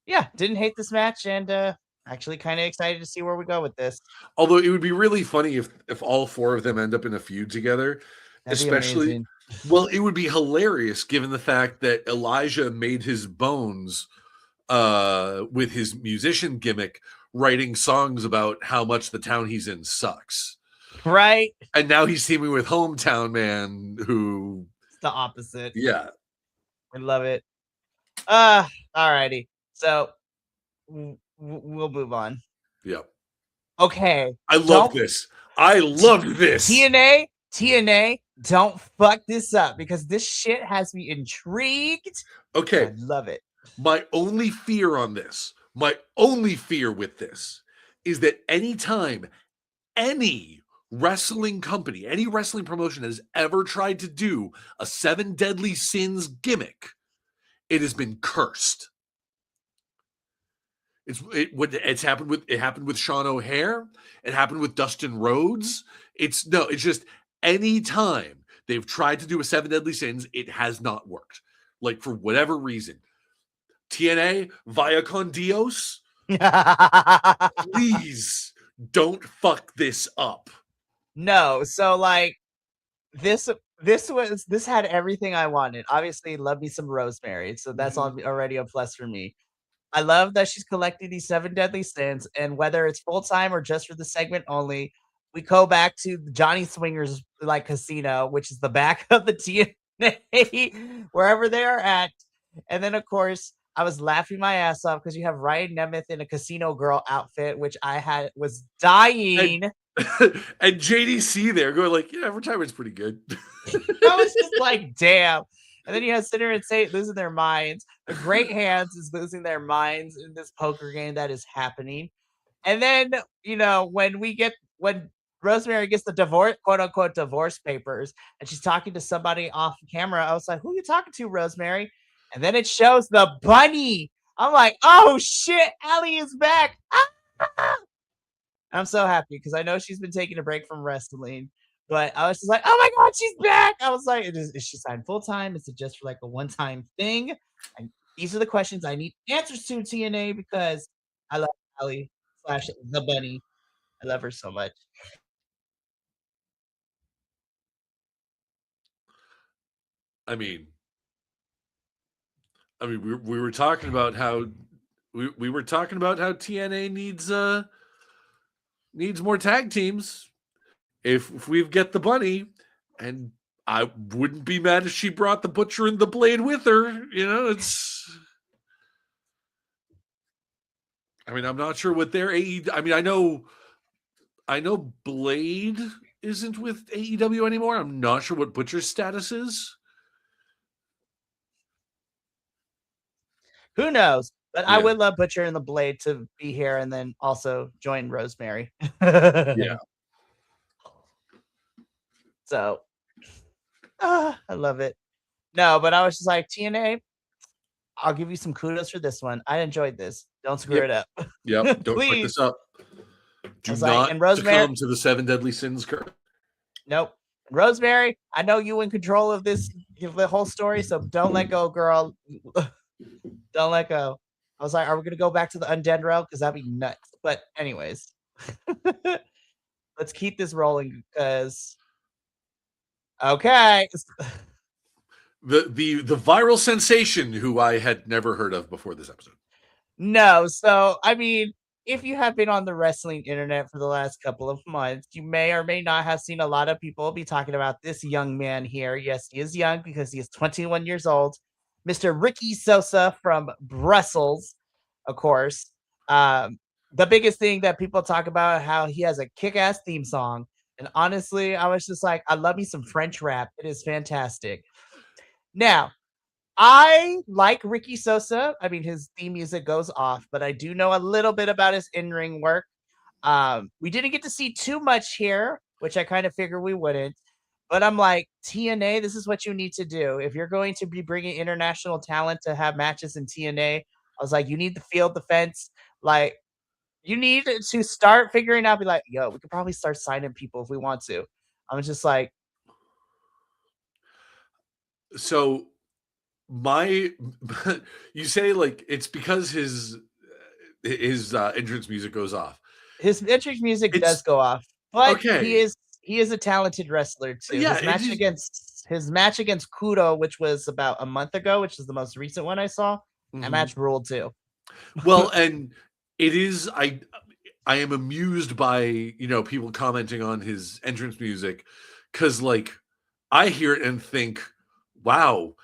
yeah, didn't hate this match, and actually kind of excited to see where we go with this. Although it would be really funny if all four of them end up in a feud together. That'd be Especially, amazing. well, it would be hilarious given the fact that Elijah made his bones with his musician gimmick, writing songs about how much the town he's in sucks. Right. And now he's teaming with Hometown Man, who... It's the opposite. Yeah. I love it. Alrighty. So we'll move on. Yep. Okay. I love this. I love this. TNA, don't fuck this up because this shit has me intrigued. Okay. I love it. My only fear on this, my only fear with this is that anytime any wrestling company, any wrestling promotion has ever tried to do a 7 Deadly Sins gimmick, it has been cursed. It happened with Sean O'Hare. It happened with Dustin Rhodes. It's just any time they've tried to do a 7 Deadly Sins, it has not worked. Like, for whatever reason. TNA, via con Dios, please don't fuck this up. No, so like this had everything I wanted. Obviously, love me some Rosemary, so that's already a plus for me. I love that she's collecting these 7 Deadly Sins, and whether it's full time or just for the segment only, we go back to Johnny Swinger's like casino, which is the back of the TNA, wherever they're at. And then, of course, I was laughing my ass off because you have Ryan Nemeth in a casino girl outfit, which was dying. And JDC there going like, yeah, retirement's pretty good. I was just like, damn. And then you have Sinner and Saint losing their minds. The Great Hands is losing their minds in this poker game that is happening. And then, when Rosemary gets the divorce, quote unquote, divorce papers, and she's talking to somebody off camera, I was like, who are you talking to, Rosemary? And then it shows the bunny. I'm like, oh shit, Allie is back. Ah! I'm so happy because I know she's been taking a break from wrestling. But I was just like, oh my God, she's back. I was like, is she signed full time? Is it just for like a one-time thing? And these are the questions I need answers to, TNA, because I love Allie / the bunny. I love her so much. I mean, we were talking about how we were talking about how TNA needs more tag teams. If we get the bunny, and I wouldn't be mad if she brought the Butcher and the Blade with her. I'm not sure what their AEW. I mean, I know Blade isn't with AEW anymore. I'm not sure what Butcher's status is. Who knows? But yeah. I would love Butcher and the Blade to be here and then also join Rosemary. Yeah. So, I love it. No, but I was just like, TNA, I'll give you some kudos for this one. I enjoyed this. Don't screw it up. Yep. Don't fuck this up. Do not succumb to the 7 Deadly Sins curse. Nope. Rosemary, I know you in control of the whole story, so don't let go, girl. Don't let go. I was like, are we going to go back to the undead row? Because that'd be nuts. But anyways, let's keep this rolling because... Okay. The viral sensation who I had never heard of before this episode. No, so I mean, if you have been on the wrestling internet for the last couple of months, you may or may not have seen a lot of people be talking about this young man here. Yes, he is young because he is 21 years old. Mr. Ricky Sosa from Brussels, of course. The biggest thing that people talk about how he has a kick-ass theme song. And honestly, I was just like, I love me some French rap. It is fantastic. Now, I like Ricky Sosa. I mean, his theme music goes off, but I do know a little bit about his in-ring work. We didn't get to see too much here, which I kind of figured we wouldn't. But I'm like, TNA, this is what you need to do. If you're going to be bringing international talent to have matches in TNA, I was like, you need to field the fence. Like, you need to start figuring out, be like, yo, we could probably start signing people if we want to. I'm just like, So my you say like it's because his entrance music goes off. his entrance music does It's go off, but okay. he is a talented wrestler too. Yeah, it is. His match against Kudo, which was about a month ago, which is the most recent one I saw. That Mhm. match ruled too. Well, and it is I am amused by, people commenting on his entrance music cuz like I hear it and think, wow,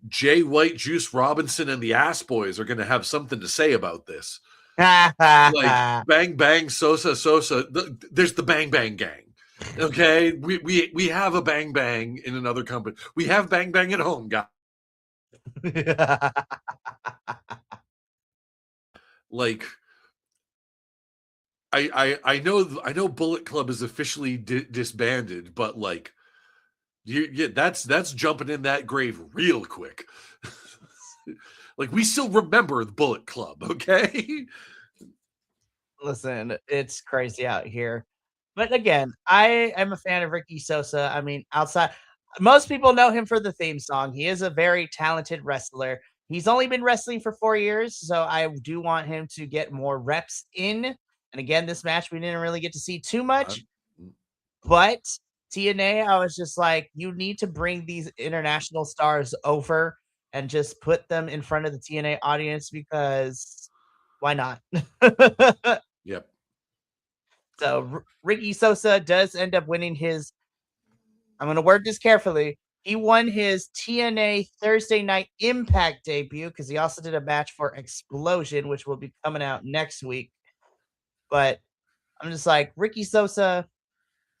Jay White, Juice Robinson and the Ass Boys are going to have something to say about this. Like Bang Bang Sosa Sosa, there's the Bang Bang Gang. Okay, we have a Bang Bang in another company. We have Bang Bang at home, guys. Like I know Bullet Club is officially disbanded, but like that's jumping in that grave real quick. Like we still remember the Bullet Club, okay? Listen, it's crazy out here. But again, I am a fan of Ricky Sosa. I mean, outside, most people know him for the theme song. He is a very talented wrestler. He's only been wrestling for 4 years, so I do want him to get more reps in. And again, this match we didn't really get to see too much, but TNA, I was just like, you need to bring these international stars over and just put them in front of the TNA audience because why not? Yep. So Ricky Sosa does end up winning his. I'm going to word this carefully. He won his TNA Thursday Night Impact debut because he also did a match for Explosion, which will be coming out next week. But I'm just like, Ricky Sosa,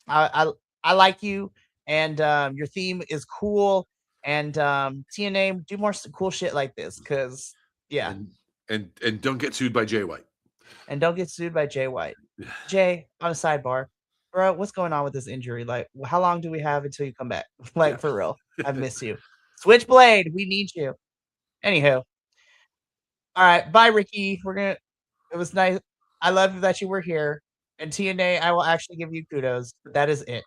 I like you, and your theme is cool. And TNA, do more cool shit like this because, yeah. And don't get sued by Jay White. And don't get sued by Jay White. Jay, on a sidebar, bro, what's going on with this injury? Like, how long do we have until you come back? Like, for real, I miss you. Switchblade, we need you. Anywho, all right, bye, Ricky. It was nice. I love that you were here. And TNA, I will actually give you kudos, but that is it.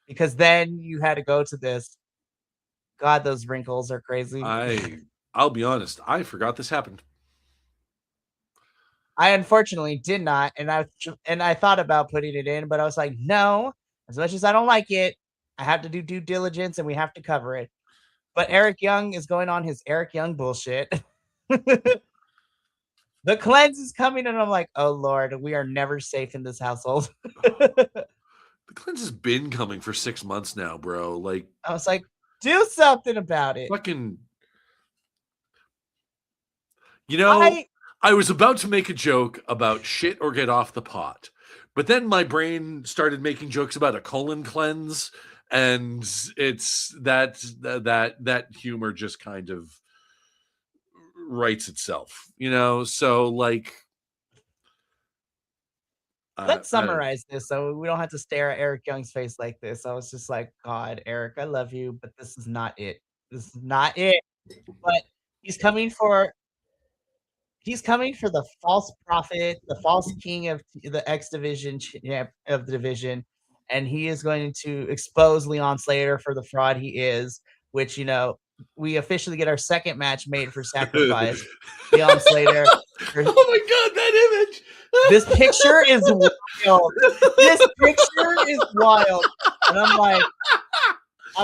Because then you had to go to this. God, those wrinkles are crazy. I'll be honest, I forgot this happened. I unfortunately did not, and I thought about putting it in, but I was like, no. As much as I don't like it, I have to do due diligence, and we have to cover it. But Eric Young is going on his Eric Young bullshit. The cleanse is coming, and I'm like, oh Lord, we are never safe in this household. The cleanse has been coming for 6 months now, bro. Like I was like, do something about it. Fucking, I was about to make a joke about shit or get off the pot, but then my brain started making jokes about a colon cleanse, and it's that humor just kind of writes itself, So like, let's summarize this so we don't have to stare at Eric Young's face like this. I was just like, God, Eric, I love you, but this is not it. This is not it. But he's coming for the false prophet, the false king of the X division of the division, and he is going to expose Leon Slater for the fraud he is. Which we officially get our second match made for Sacrifice. Leon Slater. Oh my God, that image! This picture is wild. This picture is wild, and I'm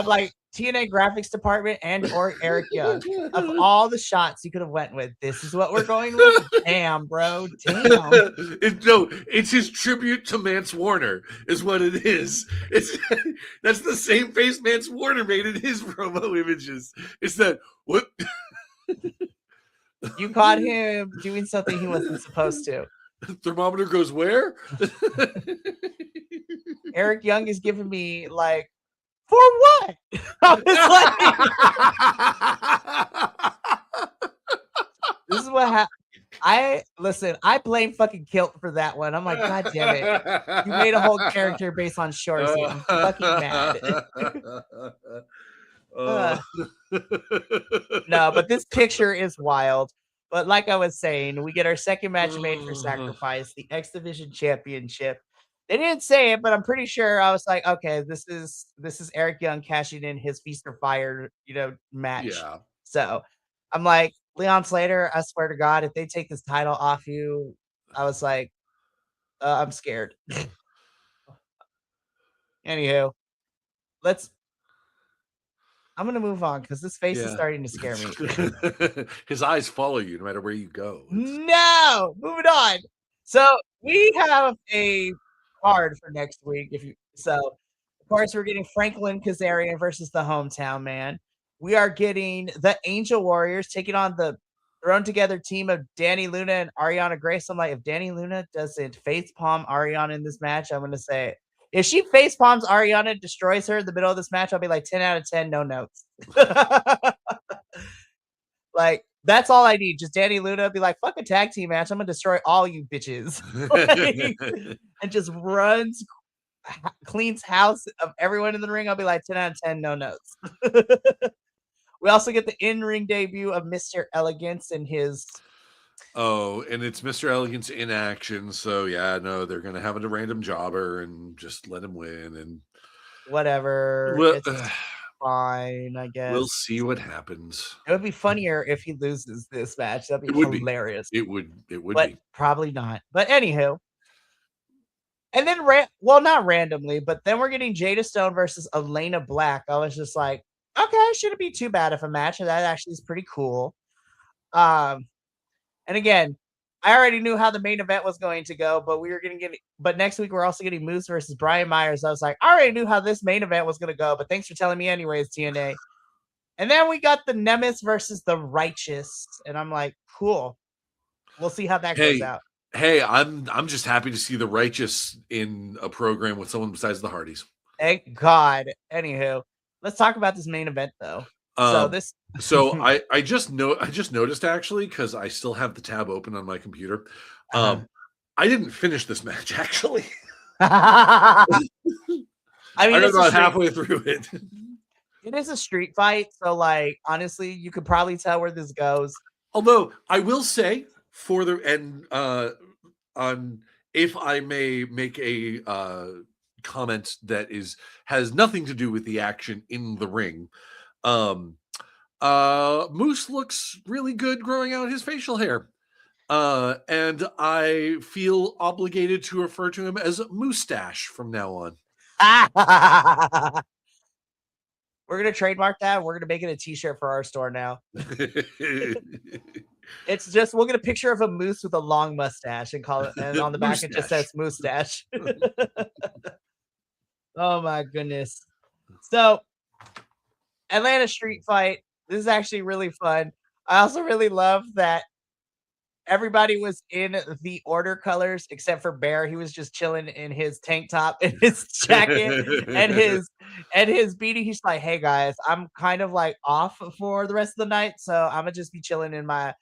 like, TNA graphics department and or Eric Young. Of all the shots you could have went with, this is what we're going with. Damn, bro. Damn. It's his tribute to Mance Warner, is what it is. It's that's the same face Mance Warner made in his promo images. It's that what You caught him doing something he wasn't supposed to. thermometer goes where? Eric Young is giving me like, for what? I was like, this is what happened. I blame fucking Kilt for that one. I'm like, God damn it. You made a whole character based on Shorzy. I'm fucking mad. No, but this picture is wild. But like I was saying, we get our second match made for Sacrifice, the X Division Championship. They didn't say it, but I'm pretty sure I was like, okay, this is Eric Young cashing in his Feast or Fire, match. Yeah. So I'm like, Leon Slater, I swear to God, if they take this title off you, I was like, I'm scared. Anywho, I'm going to move on because this face is starting to scare me. His eyes follow you no matter where you go. No, moving on. So we have a card for next week. Of course, we're getting Franklin Kazarian versus the Hometown Man. We are getting the Angel Warriors taking on the thrown together team of Danny Luna and Ariana Grace. I'm like, if Danny Luna doesn't facepalm Ariana in this match, I'm going to say, if she facepalms Ariana, destroys her in the middle of this match, I'll be like 10 out of 10, no notes. Like, that's all I need. Just Danny Luna be like, fuck a tag team match. I'm going to destroy all you bitches. And just cleans house of everyone in the ring. I'll be like 10 out of 10, no notes. We also get the in-ring debut of Mr. Elegance and his... Oh, and it's Mr. Elegance in action. So, yeah, no, they're going to have a random jobber and just let him win. And whatever. It's fine, I guess. We'll see what happens. It would be funnier if he loses this match. That'd be hilarious. It would but be. Probably not. But anywho. And then, not randomly, but then we're getting Jada Stone versus Elena Black. I was just like, okay, shouldn't be too bad of a match. And that actually is pretty cool. And again, I already knew how the main event was going to go, but next week we're also getting Moose versus Brian Myers. I was like, I already knew how this main event was going to go, but thanks for telling me anyways, TNA. And then we got the Nemesis versus the Righteous, and I'm like, cool. We'll see how that goes out. Hey, I'm just happy to see the Righteous in a program with someone besides the Hardys. Thank God. Anywho, let's talk about this main event though. So I just noticed actually, because I still have the tab open on my computer. I didn't finish this match actually. I got about halfway through it. It is a street fight, so like honestly, you could probably tell where this goes. Although I will say, if I may make a comment that has nothing to do with the action in the ring. Moose looks really good growing out his facial hair. And I feel obligated to refer to him as Moustache from now on. We're going to trademark that. We're going to make it a t-shirt for our store now. It's just, we'll get a picture of a moose with a long mustache and call it, and on the back it just says Moustache. Oh my goodness. So Atlanta street fight. This is actually really fun. I also really love that everybody was in the Order colors except for Bear. He was just chilling in his tank top and his jacket and his beanie. He's like, hey guys, I'm kind of like off for the rest of the night, so I'm gonna just be chilling in my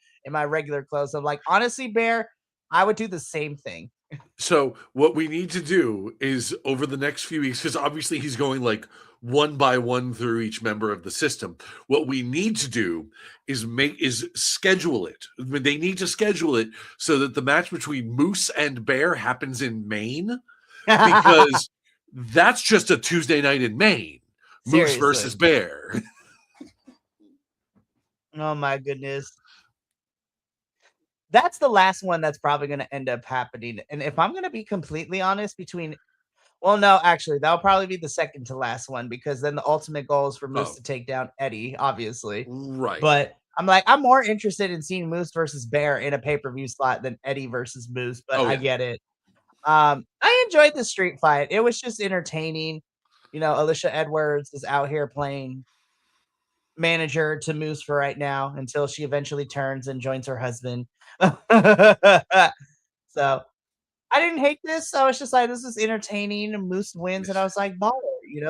regular clothes. I'm like, honestly, Bear, I would do the same thing. So what we need to do is over the next few weeks, because obviously he's going like one by one through each member of the system. What we need to do is schedule it. They need to schedule it so that the match between Moose and Bear happens in Maine, because that's just a Tuesday night in Maine. Seriously. Moose versus Bear. Oh my goodness. That's the last one that's probably going to end up happening. And if I'm going to be completely honest, Well, no, actually, that'll probably be the second to last one because then the ultimate goal is for Moose Oh, to take down Eddie, obviously. right. But I'm more interested in seeing Moose versus Bear in a pay-per-view slot than Eddie versus Moose, but Oh I yeah. get it. I enjoyed the street fight. It was just entertaining. Alicia Edwards is out here playing manager to Moose for right now until she eventually turns and joins her husband. So I didn't hate this. I was just like, this is entertaining. Moose wins, and I was like, baller,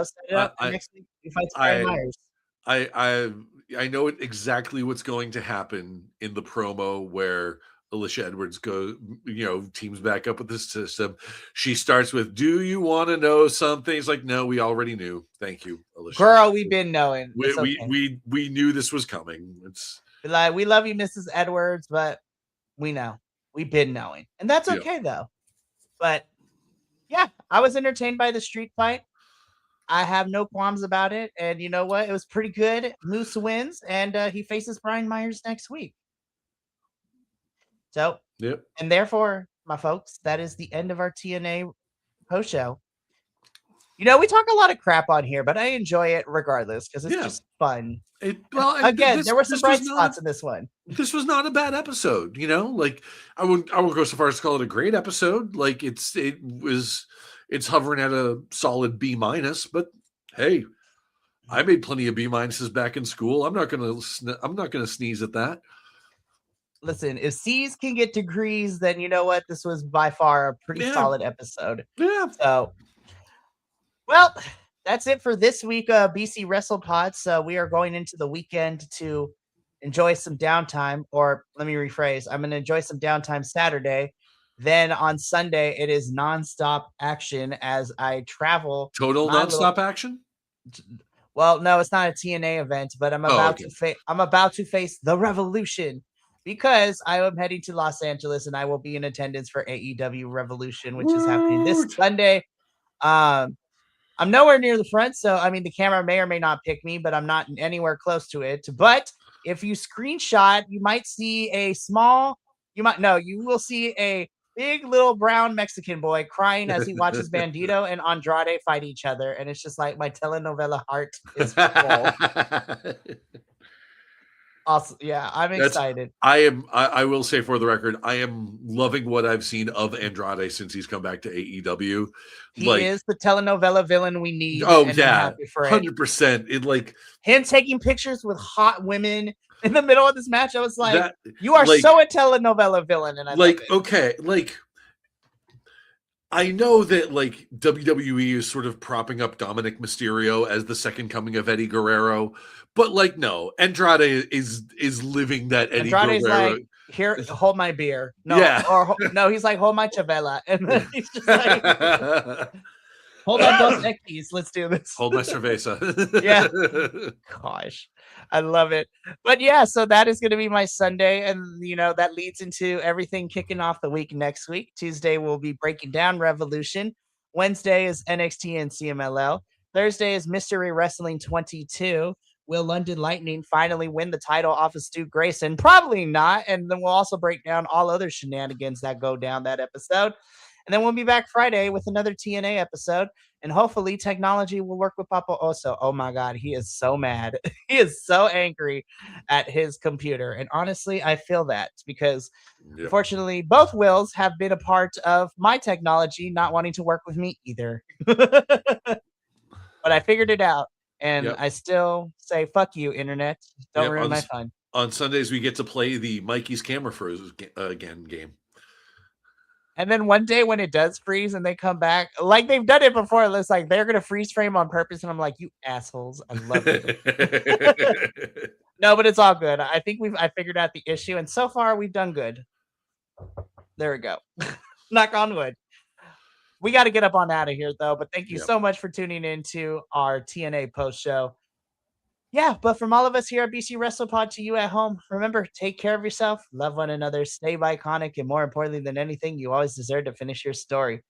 set it I up. And next week he fights Brian I Myers. I I I know exactly what's going to happen in the promo where Alicia Edwards teams back up with the system. She starts with, "Do you want to know something?" It's like, "No, we already knew. Thank you, Alicia. Girl, we've been knowing. We It's we okay. we knew this was coming." It's Like, we love you, Mrs. Edwards, but we know. We've been knowing. And that's yeah. okay though. But yeah, I was entertained by the street fight. I have no qualms about it. And you know what? It was pretty good. Moose wins, and he faces Brian Myers next week. So, Yep. and therefore, my folks, that is the end of our TNA post show. We talk a lot of crap on here, but I enjoy it regardless because it's just fun. Again, there were some bright spots in this one. This was not a bad episode, like I won't go so far as to call it a great episode. Like it's hovering at a solid B-, but hey, I made plenty of B-minuses back in school. I'm not gonna sneeze at that. Listen, if C's can get degrees, then you know what? This was by far a pretty solid episode. Yeah. So, well, that's it for this week, BC WrestlePod. So we are going into the weekend to enjoy some downtime, or let me rephrase. I'm going to enjoy some downtime Saturday. Then on Sunday, it is nonstop action as I travel. Total nonstop action? Well, no, it's not a TNA event, but I'm about to face the Revolution because I am heading to Los Angeles and I will be in attendance for AEW Revolution, which is happening this Sunday. I'm nowhere near the front, so the camera may or may not pick me, but I'm not anywhere close to it. But if you screenshot, you might see you will see a big little brown Mexican boy crying as he watches Bandito and Andrade fight each other, and it's just like my telenovela heart is full. Awesome. Yeah, I'm excited. I will say for the record, I am loving what I've seen of Andrade since he's come back to AEW. He is the telenovela villain we need. Oh yeah, 100%. It like him taking pictures with hot women in the middle of this match. I was like, you are so a telenovela villain, and I love it. Okay, I know that WWE is sort of propping up Dominic Mysterio as the second coming of Eddie Guerrero, but no, Andrade is living that Eddie Andrade's Guerrero. Like, here, hold my beer. No, he's like, hold my chavela, and then he's just like, hold on, dos X's. Let's do this. Hold my cerveza. Yeah. Gosh, I love it. But yeah, so that is going to be my Sunday, and that leads into everything kicking off the week next week. Tuesday we'll be breaking down Revolution. Wednesday is NXT and CMLL. Thursday is Mystery Wrestling 22. Will London Lightning finally win the title off of Stu Grayson? Probably not. And then we'll also break down all other shenanigans that go down that episode. And then we'll be back Friday with another TNA episode. And hopefully technology will work with Papa Oso. Oh my God, he is so mad. He is so angry at his computer. And honestly, I feel that because unfortunately, both Wills have been a part of my technology not wanting to work with me either. But I figured it out. And I still say, fuck you, internet. Don't ruin my fun. On Sundays, we get to play the Mikey's camera froze again game. And then one day when it does freeze and they come back, like they've done it before, it's like they're going to freeze frame on purpose. And I'm like, you assholes. I love it. No, but it's all good. I think I figured out the issue. And so far, we've done good. There we go. Knock on wood. We got to get up on out of here, though. But thank you so much for tuning in to our TNA post show. Yeah, but from all of us here at BC WrestlePod to you at home, remember, take care of yourself, love one another, stay iconic, and more importantly than anything, you always deserve to finish your story.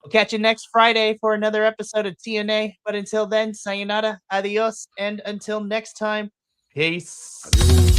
We'll catch you next Friday for another episode of TNA. But until then, sayonara, adios, and until next time, peace. Adios.